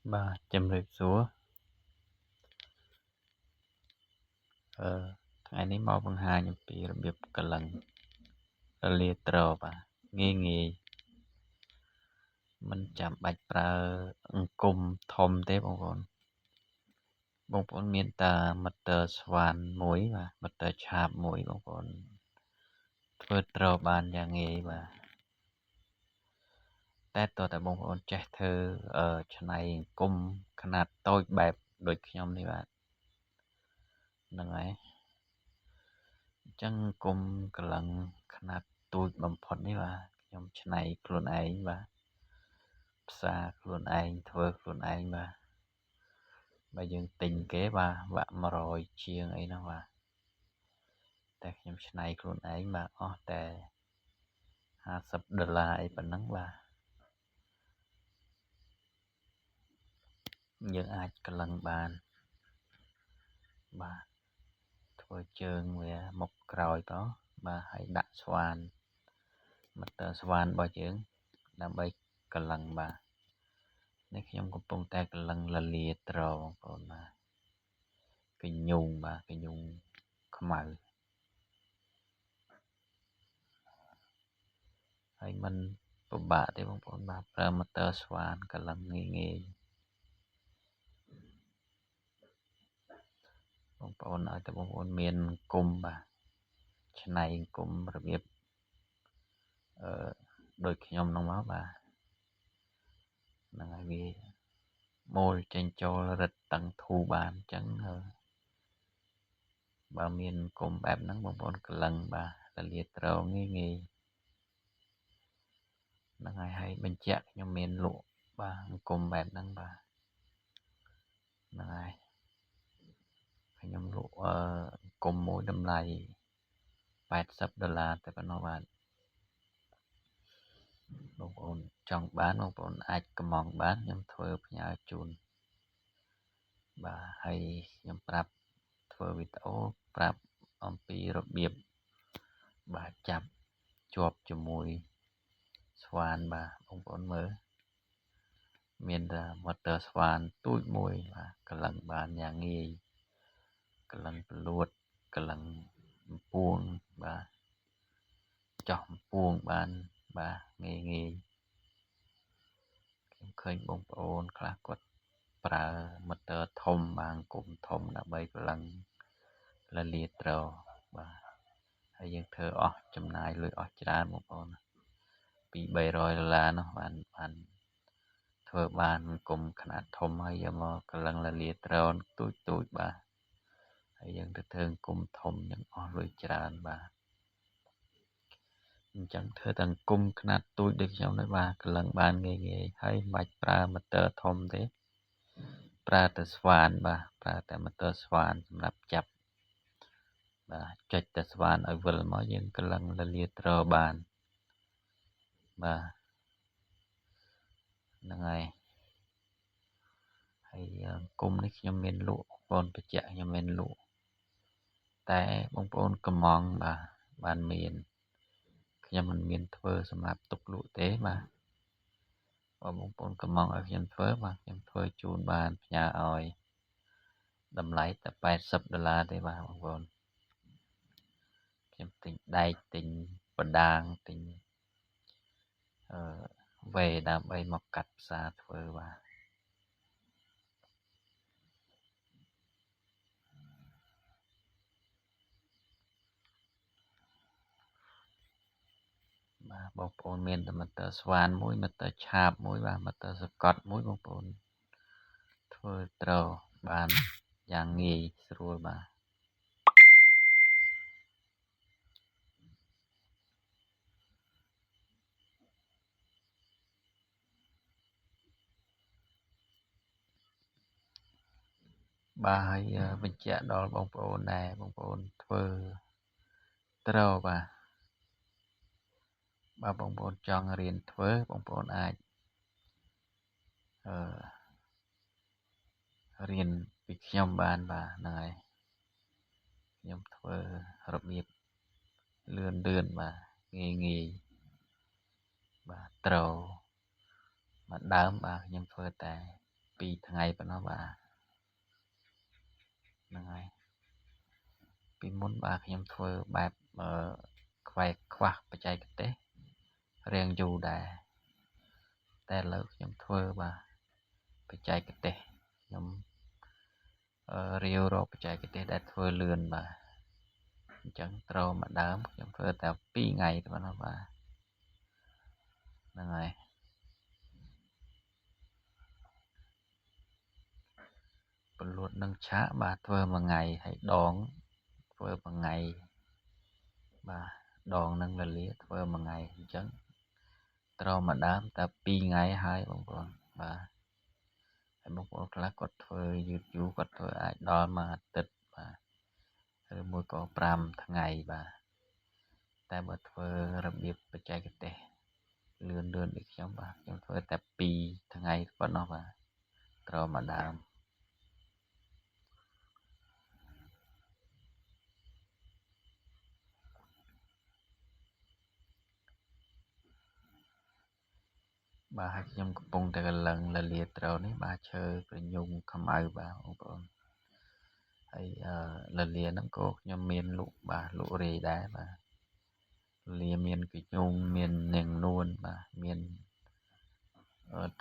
Bà châm rệp súaថ្ងៃនេះមកបង្ហាញអំពីរបៀបកលឹងរលាត្របាទងាយមិនចាំបាច់ប្រើអង្គមធំទេបងប្អូនមានតែម៉ូទ័រស្វានមួយបាទម៉ូទ័រឆាបមួយបងប្អូនធ្វើត្របានយ៉ាងងាយបាទតែតើតែបងប្អូនចេះធ្វើឆ្នៃអង្គមខ្នាតតូចបែបដូចខ្ញុំនេះបាទហ្នឹងហើយអញ្ចឹងអង្គមកលឹងខ្នាតទូចបំផុតនេះបាទខ្ញុំឆ្នៃខ្លួនឯងបាទផ្សារខ្លួនឯងធ្វើខ្លួនឯងបាទបើយើងទិញគេបាទវាក់100ជាងអីហ្នឹងបាទតែខ្ញុំឆ្នៃខ្លួនឯងបាទអស់តែ$50អីប៉ុណ្ណឹងបាទយើងអាចកលឹងបានបាទធ្វើជើងវាមុខក្រោយទៅបាទហើយដាក់ស្វានម៉ូទ័រស្វានរបស់យើងដើម្បីកលឹងបាទនេះខ្ញុំកំពុងតែកលឹងលលាត្របងប្អូនបាទកញ្ញូងបាទកញ្ញូងខ្មៅហើយมันពិបាកទេបងប្អូនបាទប្រើម៉ូទ័រស្វានកលឹងងាយបងប្អូនឲ្យតែបងប្អូនមានគុំបាទឆ្នៃគុំរបៀបដូចខ្ញុំហ្នឹងមកបាទហ្នឹងហើយវាមូលចេញចូលរឹតតឹងធូរបានអញ្ចឹងបើមានគុំបែបហ្នឹងបងប្អូនកលឹងបាទរលាត្រងាយហ្នឹងហើយបញ្ជាក់ខ្ញុំមានលក់បាទអង្គមបែបហ្នឹងបាទហ្នឹងហើយខ្ញុំលក់អង្គមមួយតម្លៃ$80តែប៉ុណ្ណោះបាទបងប្អូនចង់បានបងប្អូនអាចកម្មង់បានខ្ញុំធ្វើផ្ញើជូនបាទហើយខ្ញុំប្រាប់ធ្វើវីដេអូប្រាប់អំពីរបៀបបាទចាប់ជាប់ជាមួយស្វានបាទបងប្អូនមើលមានតែម៉ូទ័រស្វានទូចមួយបាទកលឹងបានយ៉ាងងាយកលឹងប្លួតកលឹងពួងបាទចោះពួងបានបាទងាយខ្ញុំឃើញបងប្អូនខ្លះគាត់ប្រើម៉ូទ័រធំបាទអង្គមធំដើម្បីកលឹងលលាត្របាទហើយយើងធ្វើអស់ចំណាយលុយអស់ច្រើនបងប្អូន$200-300នោះបានធ្វើបានអង្គមខ្នាតធំហើយយកមកកលឹងលលាត្រទូចបាទហើយយើងទៅធ្វើអង្គមធំយើងអស់លុយច្រើនបាទអញ្ចឹងធ្វើតែអង្គមខ្នាតទូចដូចខ្ញុំនេះបាទកលឹងបានងាយហើយមិនបាច់ប្រើម៉ូទ័រធំទេប្រើតែស្វានបាទប្រើតែម៉ូទ័រស្វានសម្រាប់ចាប់បាទចុចតែស្វានឲ្យវិលមកយើងកលឹងលលាត្របានបាទហ្នឹងហើយអង្គមនេះខ្ញុំមានលក់បងប្អូនបញ្ជាក់ខ្ញុំមានលក់តែបងប្អូនកម្មង់បាទបានមានខ្ញុំមិនមានធ្វើសម្រាប់ទុកលក់ទេបាទបើបងប្អូនកម្មង់ឲ្យខ្ញុំធ្វើបាទខ្ញុំធ្វើជូនបានផ្ញើឲ្យតម្លៃតែ$80ទេបាទបងប្អូនខ្ញុំទិញដែកទិញបដាងទិញវេដើម្បីមកកាត់ផ្សារធ្វើបាទបងប្អូនមានតែម៉ូទ័រស្វានមួយម៉ូទ័រឆាបមួយបាទម៉ូទ័រសកត់មួយបងប្អូនធ្វើត្រូវបានយ៉ាងងាយស្រួលបាទហើយបញ្ជាក់ដល់បងប្អូនដែរបងប្អូនធ្វើត្រូវបាទបើបងប្អូនចង់រៀនធ្វើបងប្អូនអាចរៀនពីខ្ញុំបានបាទហ្នឹងហើយខ្ញុំធ្វើរបៀបលឿនបាទងាយបាទត្រូវមកដើមបាទខ្ញុំធ្វើតែ 2 ថ្ងៃប៉ុណ្ណោះបាទហ្នឹងហើយពីមុនបាទខ្ញុំធ្វើបែបខ្វះបច្ចេកទេសរៀងយូរដែរតែឥឡូវខ្ញុំធ្វើបាទបច្ចេកទេសខ្ញុំរាវរកបច្ចេកទេសដែលធ្វើលឿនបាទអញ្ចឹងត្រូវមកដើមខ្ញុំធ្វើតែ2 ថ្ងៃប៉ុណ្ណោះបាទហ្នឹងហើយពលួតនឹងឆាកបាទធ្វើមួយថ្ងៃហើយដងធ្វើមួយថ្ងៃបាទដងនឹងលលាធ្វើមួយថ្ងៃអញ្ចឹងត្រូវមកដើមតែ2 ថ្ងៃហើយបងប្អូនបាទហើយបងប្អូនខ្លះគាត់ធ្វើយឺតយូរគាត់ធ្វើអាចដល់មួយអាទិត្យបាទឬមួយក៏5 ថ្ងៃបាទតែបើធ្វើរបៀបបច្ចេកទេសលឿនដូចខ្ញុំបាទខ្ញុំធ្វើតែ2 ថ្ងៃប៉ុណ្ណោះបាទត្រូវមកដើមបាទហើយខ្ញុំកំពុងតែកលឹងលលាត្រូវនេះបាទឈើក្រញូងខ្មៅបាទបងប្អូនហើយលលាហ្នឹងក៏ខ្ញុំមានលក់បាទលក់រាយដែរបាទលលាមានក្រញូងមាននាងនួនបាទមាន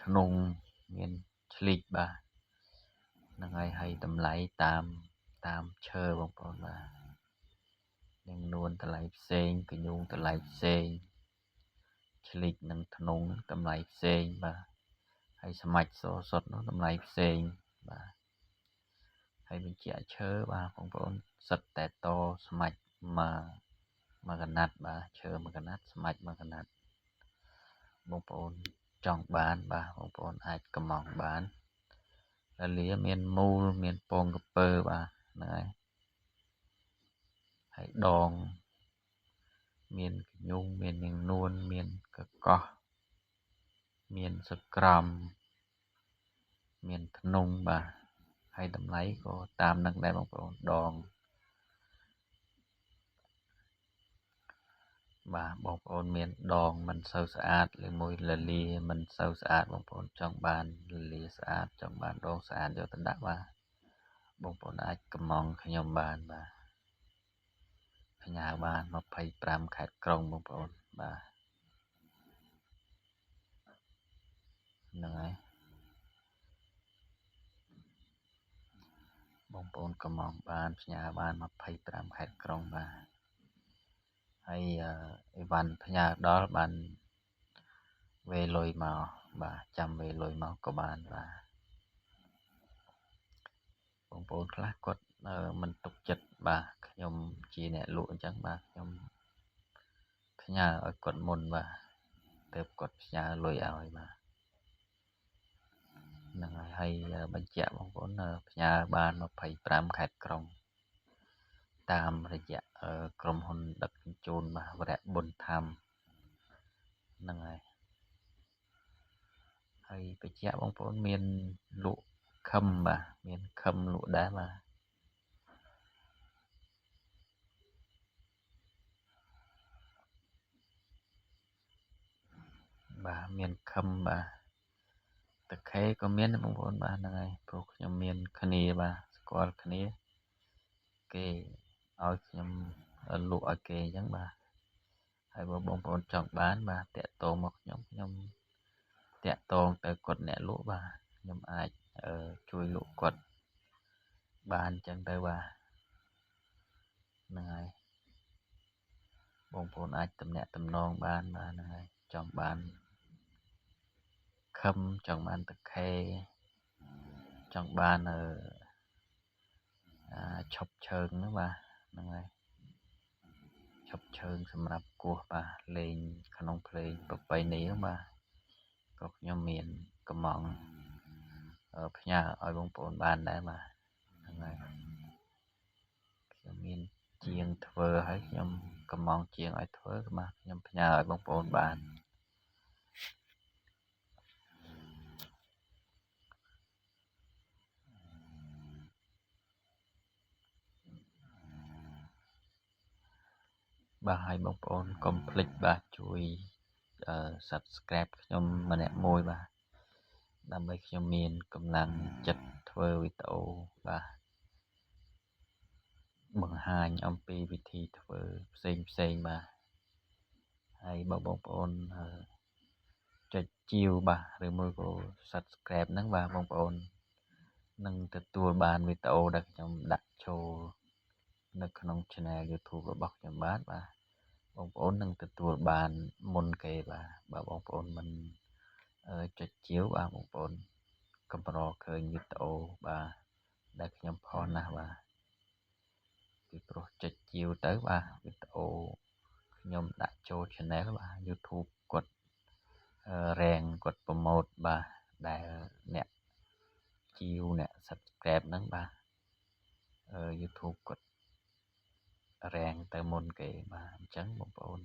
ធ្នង់មានឆ្លីកបាទហ្នឹងហើយតម្លៃតាមឈើបងប្អូនបាទនាងនួនតម្លៃផ្សេងក្រញូងតម្លៃផ្សេងឆ្លីកនិងធ្នង់តម្លៃផ្សេងបាទហើយស្មាច់សសុតនោះតម្លៃផ្សេងបាទហើយបញ្ជាក់ឈើបាទបងប្អូនសិតតែតស្មាច់មួយកណាត់បាទឈើមួយកណាត់ស្មាច់មួយកណាត់បងប្អូនចង់បានបាទបងប្អូនអាចកម្មង់បានលលាមានមូលមានពងក្រពើបាទហ្នឹងហើយដងមានក្រញូងមាននាងនួនមានកកោះមានសក្រំមានធ្នង់បាទហើយតម្លៃក៏តាមនឹងដែរបងប្អូនដងបាទបងប្អូនមានដងមិនសូវស្អាតឬមួយលលាមិនសូវស្អាតបងប្អូនចង់បានលលាស្អាតចង់បានដងស្អាតយកទៅដាក់បាទបងប្អូនអាចកម្មង់ខ្ញុំបានបាទផ្ញើបាន25 ខេត្តក្រុងបងប្អូនបាទហ្នឹងហើយបងប្អូនកម្មង់បានផ្ញើបាន25 ខេត្តក្រុងបាទហើយអីវ៉ាន់ផ្ញើដល់បានវេលុយមកបាទចាំវេលុយមកក៏បានបាទបងប្អូនខ្លះគាត់មិនទុកចិត្តបាទខ្ញុំជាអ្នកលក់អញ្ចឹងបាទខ្ញុំផ្ញើឲ្យគាត់មុនបាទទើបគាត់ផ្ញើលុយឲ្យបាទហ្នឹងហើយបញ្ជាក់បងប្អូនផ្ញើបាន25 ខេត្តក្រុងតាមរយៈក្រុមហ៊ុនដឹកជញ្ជូនបាទវរៈប៊ុនធម្មហ្នឹងហើយបញ្ជាក់បងប្អូនមានលក់ខឹមបាទមានខឹមលក់ដែរបាទមានខឹមបាទតាខេក៏មានបងប្អូនបាទហ្នឹងហើយព្រោះខ្ញុំមានគ្នាបាទស្គាល់គ្នាគេឲ្យខ្ញុំលក់ឲ្យគេអញ្ចឹងបាទហើយបើបងប្អូនចង់បានបាទតាក់ទងមកខ្ញុំតាក់ទងទៅគាត់អ្នកលក់បាទខ្ញុំអាចជួយលក់គាត់បានអញ្ចឹងទៅបាទហ្នឹងហើយបងប្អូនអាចតំណាក់តំណងបានបាទហ្នឹងហើយចង់បានខឹមចង់បានតាខេចង់បានឈប់ឈើងហ្នឹងបាទហ្នឹងហើយឈប់ឈើងសម្រាប់គោះបាទលេងក្នុងភ្លេងប្រពៃណីហ្នឹងបាទក៏ខ្ញុំមានកម្មង់ផ្ញើឲ្យបងប្អូនបានដែរបាទហ្នឹងហើយខ្ញុំមានជាងធ្វើហើយខ្ញុំកម្មង់ជាងឲ្យធ្វើបាទខ្ញុំផ្ញើឲ្យបងប្អូនបានបាទហើយបងប្អូនកុំភ្លេចបាទជួយSubscribe ខ្ញុំម្នាក់មួយបាទ ដើម្បីខ្ញុំមានកម្លាំងចិត្តធ្វើវីដេអូបាទបង្ហាញអំពីវិធីធ្វើផ្សេងបាទហើយបងប្អូនចុចជាវបាទឬមួយក៏ Subscribe ហ្នឹងបាទបងប្អូននឹងទទួលបានវីដេអូដែលខ្ញុំដាក់ចូលនៅក្នុង Channel YouTube របស់ខ្ញុំបាទបងប្អូននឹងទទួលបានមុនគេបាទបើបងប្អូនមិនចុចជាវបាទបងប្អូនកម្រឃើញវីដេអូបាទដែលខ្ញុំផុសណាស់បាទពីព្រោះចុចជាវទៅបាទវីដេអូខ្ញុំដាក់ចូល Channel បាទ YouTube គាត់រាំងគាត់ប្រម៉ូទបាទដែលអ្នកជាវអ្នក Subscribe ហ្នឹងបាទYouTube គាត់រាំងទៅមុនគេបាទអញ្ចឹងបងប្អូន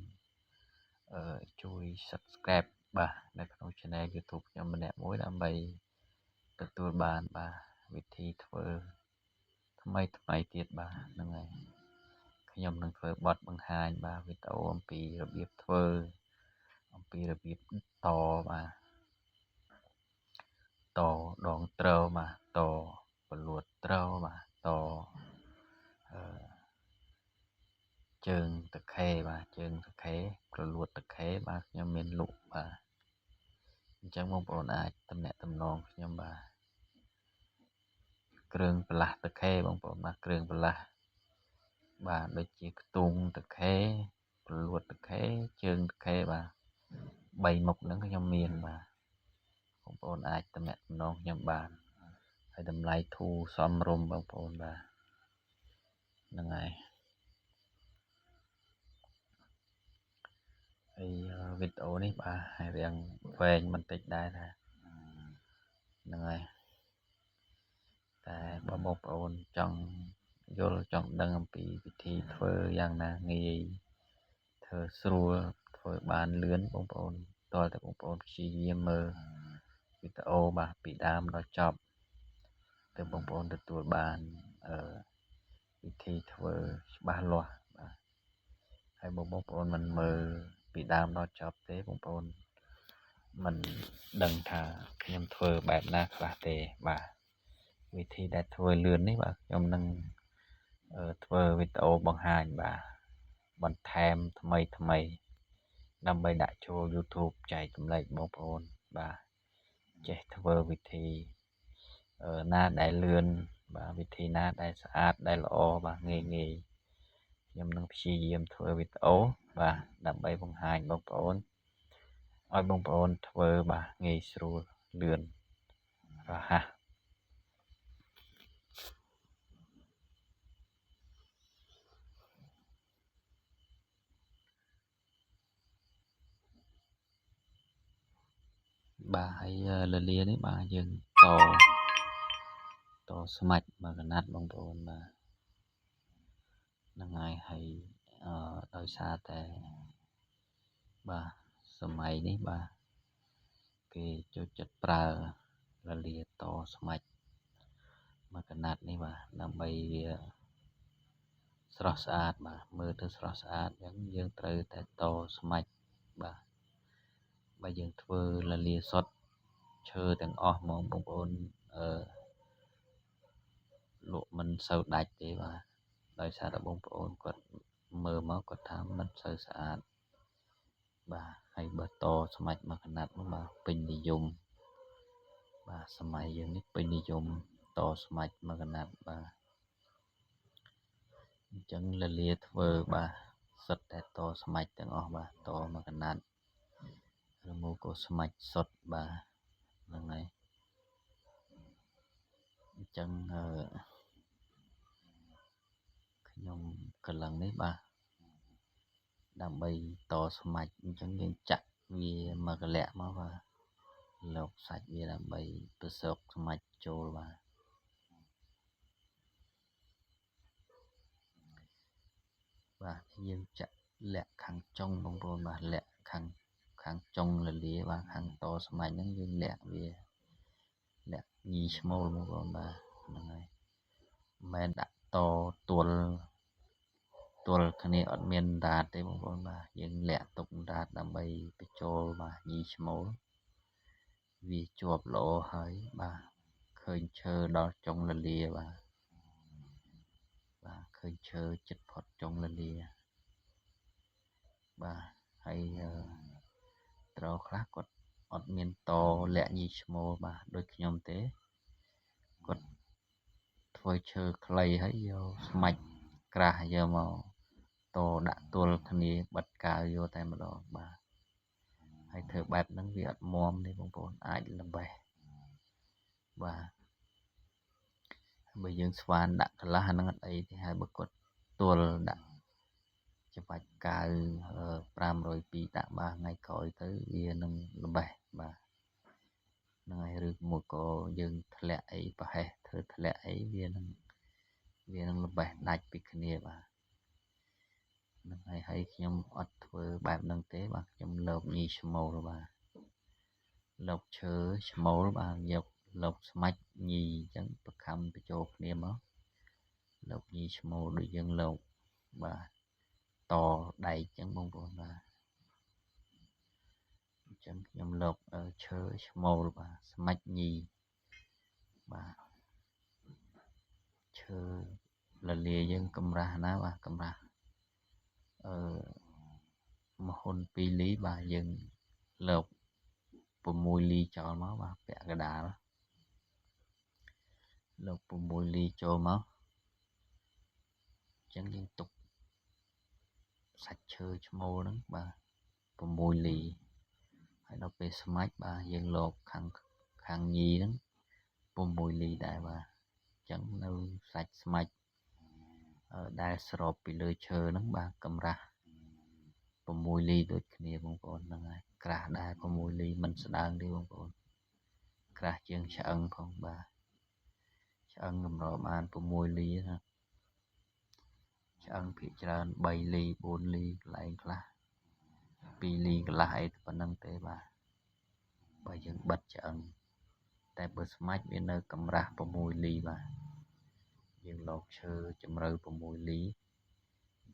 ជួយ Subscribe បាទនៅក្នុង Channel YouTube ខ្ញុំម្នាក់មួយដើម្បីទទួលបានបាទវិធីធ្វើថ្មីទៀតបាទហ្នឹងហើយខ្ញុំនឹងធ្វើបទបង្ហាញបាទវីដេអូអំពីរបៀបធ្វើអំពីរបៀបតបាទតដងទ្របាទតពលួតទ្របាទតជើងតខេបាទជើងតខេប្រលួតតខេបាទខ្ញុំមានលក់បាទអញ្ចឹងបងប្អូនអាចតំណាក់តំណងខ្ញុំបាទគ្រឿងបន្លាស់តខេបងប្អូនបាទគ្រឿងបន្លាស់បាទដូចជាខ្ទង់តខេប្រលួតតខេជើងតខេបាទ3មុខហ្នឹងខ្ញុំមានបាទបងប្អូនអាចតំណាក់តំណងខ្ញុំបានហើយតម្លៃធូរសមរម្យបងប្អូនបាទហ្នឹងហើយហើយវីដេអូនេះបាទហើយរៀងវែងបន្តិចដែរថាហ្នឹងហើយតែបើបងប្អូនចង់យល់ចង់ដឹងអំពីវិធីធ្វើយ៉ាងណាងាយធ្វើស្រួលធ្វើបានលឿនបងប្អូនតើតែបងប្អូនព្យាយាមមើលវីដេអូបាទពីដើមដល់ចប់ទើបបងប្អូនទទួលបានវិធីធ្វើច្បាស់លាស់បាទហើយបងប្អូនមិនមើលពីដើមដល់ចប់ទេបងប្អូនមិនដឹងថាខ្ញុំធ្វើបែបណាខ្លះទេបាទវិធីដែលធ្វើលឿននេះបាទខ្ញុំនឹងធ្វើវីដេអូបង្ហាញបាទបន្ថែមថ្មីដើម្បីដាក់ចូល YouTube ចែកចម្លែកបងប្អូនបាទចេះធ្វើវិធីណាដែលលឿនបាទវិធីណាដែលស្អាតដែលល្អបាទងាយខ្ញុំនឹងព្យាយាមធ្វើវីដេអូបាទដើម្បីបង្ហាញបងប្អូនឲ្យបងប្អូនធ្វើបាទងាយស្រួលលឿនរហ័សបាទហើយលលានេះបាទយើងតស្មាច់មួយកណាត់បងប្អូនបាទហ្នឹងហើយដោយសារតែបាទសម័យនេះបាទគេចូលចិត្តប្រើលលាតស្មាច់មួយកណាត់នេះបាទដើម្បីវាស្រស់ស្អាតបាទមើលទៅស្រស់ស្អាតអញ្ចឹងយើងត្រូវតែតស្មាច់បាទបើយើងធ្វើលលាសុទ្ធឈើទាំងអស់ហ្មងបងប្អូនលក់មិនសូវដាច់ទេបាទដោយសារតែបងប្អូនគាត់មើលមកគាត់ថាមិនសូវស្អាតបាទហើយបើតស្មាច់មួយកណាត់នោះបាទពេញនិយមបាទសម័យយើងនេះពេញនិយមតស្មាច់មួយកណាត់បាទអញ្ចឹងលលាធ្វើបាទសុទ្ធតែតស្មាច់ទាំងអស់បាទតមួយកណាត់ឬមកក៏ស្មាច់សុទ្ធបាទហ្នឹងហើយអញ្ចឹងខ្ញុំកន្លងនេះបាទដើម្បីតស្មាច់អញ្ចឹងយើងចាក់វាមួយកលាក់មកបាទលោកសាច់វាដើម្បីប្រសកស្មាច់ចូលបាទយើងចាក់លាក់ខាងចុងបងប្អូនបាទលាក់ខាងចុងលលាបាទខាងតស្មាច់ហ្នឹងយើងលាក់វាលាក់ញីឈ្មោលបងប្អូនបាទហ្នឹងហើយមិនដាក់តទល់គ្នាអត់មានដាតទេបងប្អូនបាទយើងលាក់ទុកដាតដើម្បីបញ្ចូលបាទញីឈ្មោល vì chuột lỗ hơi bà khơi chờ đó trong là lìa bà khơi chờ chất phật trong là lìa bà hay trâu khác quật ọt miền to lẹ nhì mô bà đôi khi nhóm tế quật thôi chờ clay hay vô mạch cả giờ màu to đã tuôn khani bật cả vô tay mà đó bà hay thở bẹp nắng việt mồm đi bông bồn ai làm bè và bây giờ swan đã là năng ấy thì hai bậc quật tuôn đã cho phải cả pram rồi pi tạ ba ngày cõi tới bia nâng làm bè bà ngày rực một có dương thẹn ấy bà hè thở thẹn ấy bia nâng làm bè nạch bị khani bà hay nhom ọt vừa bài nâng tế bà nhom lộc nhì small rồi bà lộc chớ small bà dọc lộc smart nhì chẳng bậc khăm bị chộp niêm á lộc nhì small được dân lộc bà to đầy chẳng bông bồn bà chẳng nhom lộc chớ small bà smart nhì bà chớ là lìa dân cầm ra ná bà cầm ra mà hôn pi lý bà dân lộc mùi ly cho máu bà vẽ cái đà đó lộc mùi ly cho máu chẳng liên tục sạch chơi cho mô đó bà mùi ly hay đọc về smart bà dân lộc khang nhi đó mùi ly đại bà chẳng đâu sạch smart đại srop bị lơi chơi đó bà cầm ra mùi ly đôi kia bông bồn là ngay cả đại mùi ly mình sẽ đang đi bông bồn cả chân sẽ ân không bà sẽ ân ngầm rõ mà mùi ly ha chẳng bị tràn 3 ly 4 ly lại là 2 ly lại vẫn năng tế bà dân bật chẳng tại bữa smart bên nơi cầm ra vào mùi ly bà dân lột sơ chậm rơi vào mùi ly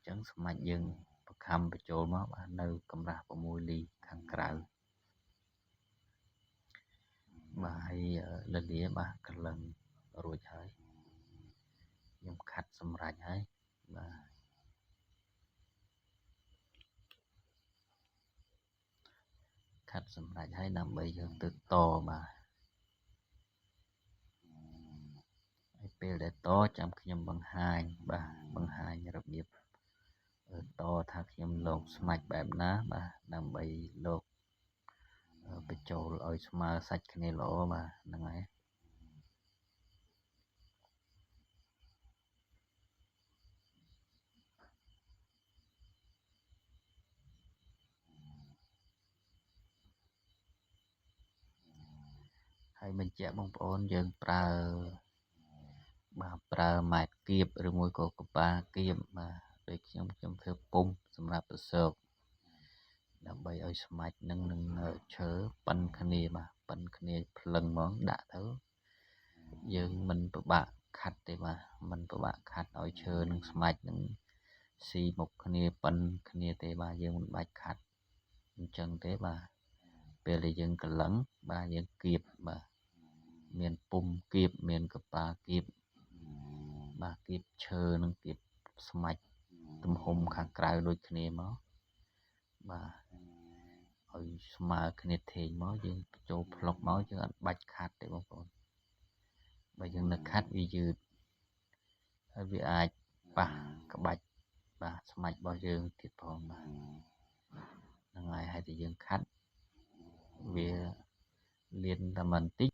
chẳng smart dân bật hầm vào chỗ mà bà nơi cầm ra vào mùi ly khăn krau bà hay lên đĩa bà cần lần rồi thấy nhưng khách xâm rạch ấy bà khách xâm rạch ấy nằm bây giờ từ to bàពេលដែលតចាំខ្ញុំបង្ហាញបាទបង្ហាញរបៀបតថាខ្ញុំលោកស្មាច់បែបណាបាទដើម្បីលោកបញ្ចូលឲ្យស្មើសាច់គ្នាល្អបាទហ្នឹងហើយហើយបញ្ជាក់បងប្អូនយើងប្រើបាទប្រើម៉ែត្រគៀបឬមួយក៏កប៉ាគៀបបាទដូចខ្ញុំធ្វើពុំសម្រាប់ប្រសើបដើម្បីឲ្យស្មាច់នឹងឈើប៉ិនគ្នាបាទប៉ិនគ្នាភ្លឹងហ្មងដាក់ទៅយើងមិនពិបាកខាត់ទេបាទមិនពិបាកខាត់ឲ្យឈើនឹងស្មាច់នឹងស៊ីមុខគ្នាប៉ិនគ្នាទេបាទយើងមិនបាច់ខាត់អញ្ចឹងទេបាទពេលដែលយើងកលឹងបាទយើងគៀបបាទមានពុំគៀបមានកប៉ាគៀបបាទគៀបឈើនឹងគៀបស្មាច់ទំហំខាងក្រៅដូចគ្នាមកបាទឲ្យស្មើគ្នាធេងមកយើងចូលផ្លុកមកយើងអត់បាច់ខាត់ទេបងប្អូនបើយើងនៅខាត់វាយឺតហើយវាអាចប៉ះក្បាច់បាទស្មាច់របស់យើងទៀតផងបាទហ្នឹងហើយហើយតែយើងខាត់វាលៀនតែបន្តិច